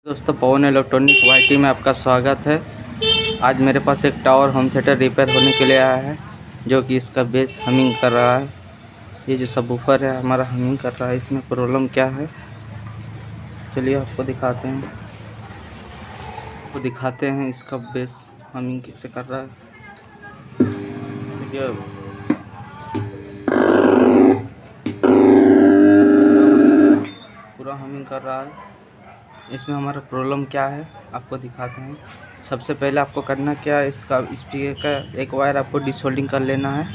दोस्तों, पवन electronic YT में आपका स्वागत है। आज मेरे पास एक टावर होम थिएटर रिपेयर होने के लिए आया है, जो कि इसका बेस हमिंग कर रहा है। ये जो सबवूफर है हमारा हमिंग कर रहा है, इसमें प्रॉब्लम क्या है चलिए आपको दिखाते हैं। इसका बेस हमिंग कैसे कर रहा है। ये पूरा हमिंग कर रहा है। इसमें हमारा प्रॉब्लम क्या है आपको दिखाते हैं। सबसे पहले आपको करना क्या है, इसका स्पीकर का एक वायर आपको डिसोल्डिंग कर लेना है।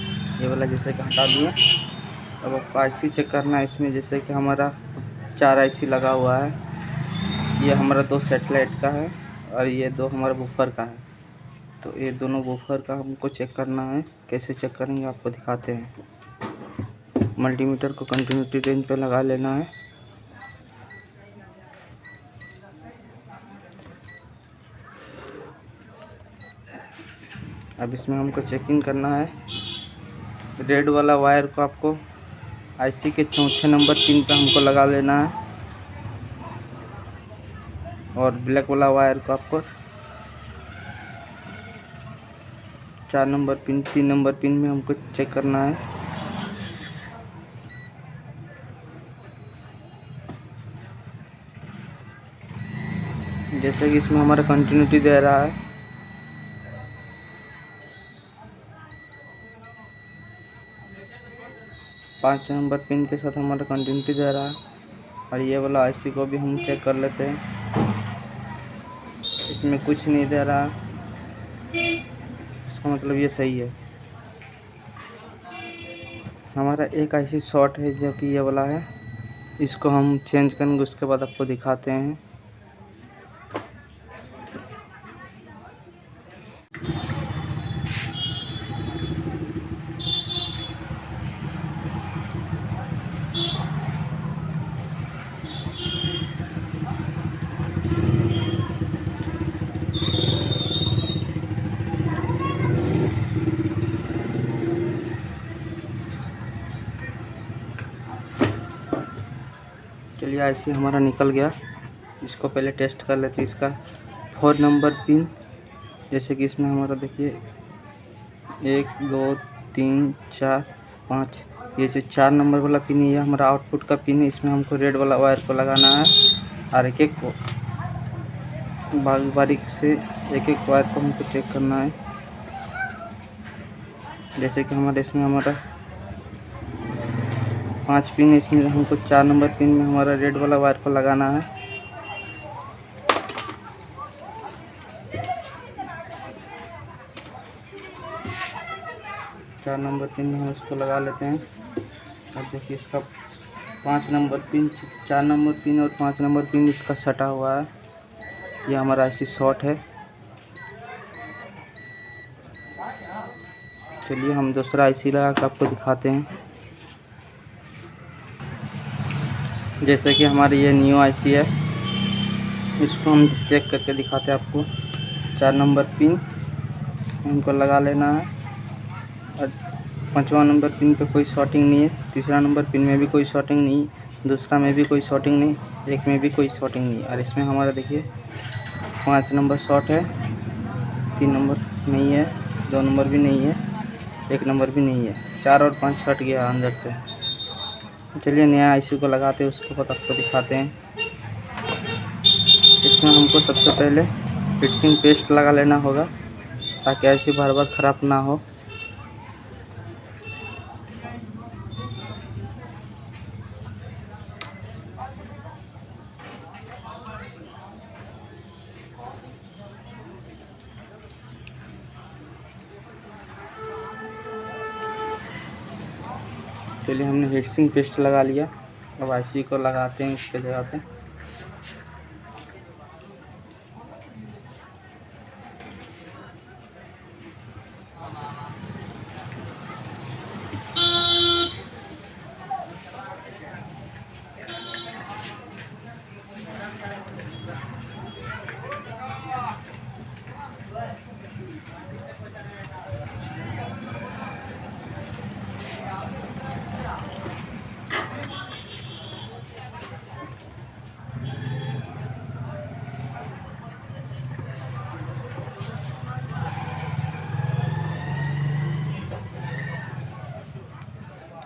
ये वाला जैसे कि हटा दिए। अब आपको आईसी चेक करना है। इसमें जैसे कि हमारा 4 आईसी लगा हुआ है। ये हमारा 2 सेटेलाइट का है और ये 2 हमारा बूफर का है। तो ये दोनों बूफर का हमको चेक करना है। कैसे चेक करेंगे आपको दिखाते हैं। मल्टीमीटर को कंटिन्यूटी रेंज पे लगा लेना है। अब इसमें हमको चेकिंग करना है। रेड वाला वायर को आपको आईसी के चौथे नंबर पिन पे हमको लगा लेना है और ब्लैक वाला वायर को आपको 4 नंबर पिन 3 नंबर पिन में हमको चेक करना है। जैसे कि इसमें हमारा कंटिन्यूटी दे रहा है। पाँच नंबर पिन के साथ हमारा कंटिन्यूटी दे रहा है। और ये वाला आईसी को भी हम चेक कर लेते हैं। इसमें कुछ नहीं दे रहा, इसका मतलब ये सही है। हमारा एक आईसी शॉर्ट है, जो कि ये वाला है। इसको हम चेंज करेंगे, उसके बाद आपको दिखाते हैं। चलिए, आईसी हमारा निकल गया। इसको पहले टेस्ट कर लेते हैं। इसका 4 नंबर पिन, जैसे कि इसमें हमारा देखिए 1 2 3 4 5, ये जो 4 नंबर वाला पिन है ये हमारा आउटपुट का पिन है। इसमें हमको रेड वाला वायर को लगाना है और एक को बारीक से एक वायर को हमको चेक करना है। जैसे कि इसमें हमारा 5 पिन, इसमें हमको 4 नंबर पिन में हमारा रेड वाला वायर को लगाना है। चार नंबर पिन में हम इसको लगा लेते हैं। अब देखिए इसका 5 नंबर पिन, 4 नंबर पिन और 5 नंबर पिन इसका सटा हुआ है। ये हमारा आईसी शॉर्ट है। चलिए हम दूसरा आईसी लगा कर आपको दिखाते हैं। जैसे कि हमारी ये न्यू आईसी है, इसको हम चेक करके दिखाते हैं आपको। 4 नंबर पिन हमको लगा लेना है और 5वां नंबर पिन पे कोई शॉर्टिंग नहीं है। तीसरा नंबर पिन में भी कोई शॉर्टिंग नहीं, दूसरा में भी कोई शॉर्टिंग नहीं, एक में भी कोई शॉर्टिंग नहीं। और इसमें हमारा देखिए 5 नंबर शॉर्ट है, 3 नंबर नहीं है, 2 नंबर भी नहीं है, 1 नंबर भी नहीं है। 4 और 5 शॉर्ट गया अंदर से। चलिए नया आईसी को लगाते हैं, उसके बाद आपको दिखाते हैं। इसमें हमको सबसे पहले फिक्सिंग पेस्ट लगा लेना होगा, ताकि आईसी बार बार ख़राब ना हो। चलिए हमने फिक्सिंग पेस्ट लगा लिया। अब आईसी को लगाते हैं इसके जगह पे।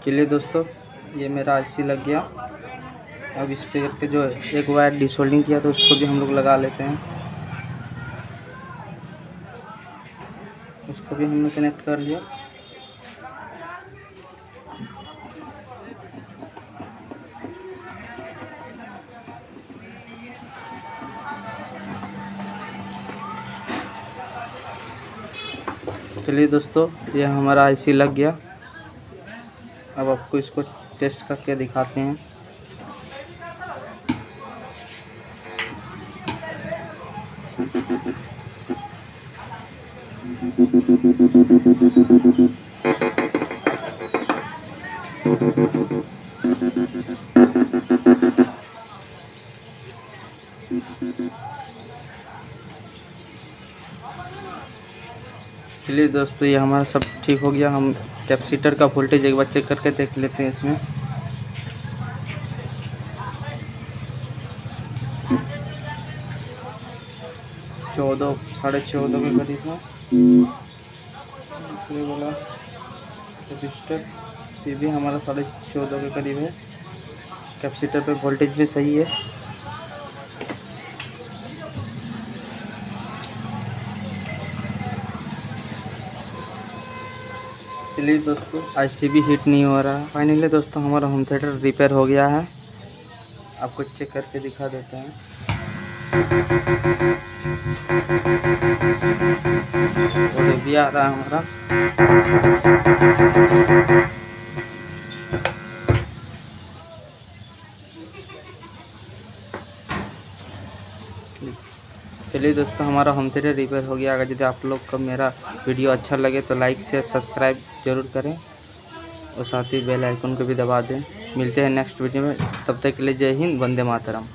चलिए दोस्तों, ये मेरा आईसी लग गया। अब इस पे के जो एक वायर डिसोल्डिंग किया तो उसको भी हम लोग लगा लेते हैं। उसको भी हमने कनेक्ट कर लिया। चलिए दोस्तों, ये हमारा आईसी लग गया। अब आपको इसको टेस्ट करके दिखाते हैं। चलिए दोस्तों, ये हमारा सब ठीक हो गया। हम कैपेसिटर का वोल्टेज एक बार चेक करके देख लेते हैं। इसमें साढ़े 14 के करीब है ये वाला रजिस्टर। ये भी हमारा 14.5 के करीब है। कैपेसिटर पे वोल्टेज भी सही है। चलिए दोस्तों, आईसी भी हीट नहीं हो रहा है। फाइनली दोस्तों, हमारा होम थिएटर रिपेयर हो गया है। आपको चेक करके दिखा देते हैं। और भी आ रहा है हमारा। चलिए दोस्तों, हमारा होम थिएटर रिपेयर हो गया। अगर यदि आप लोग को मेरा वीडियो अच्छा लगे तो लाइक शेयर सब्सक्राइब जरूर करें और साथ ही बेल आइकन को भी दबा दें। मिलते हैं नेक्स्ट वीडियो में। तब तक के लिए जय हिंद, वंदे मातरम।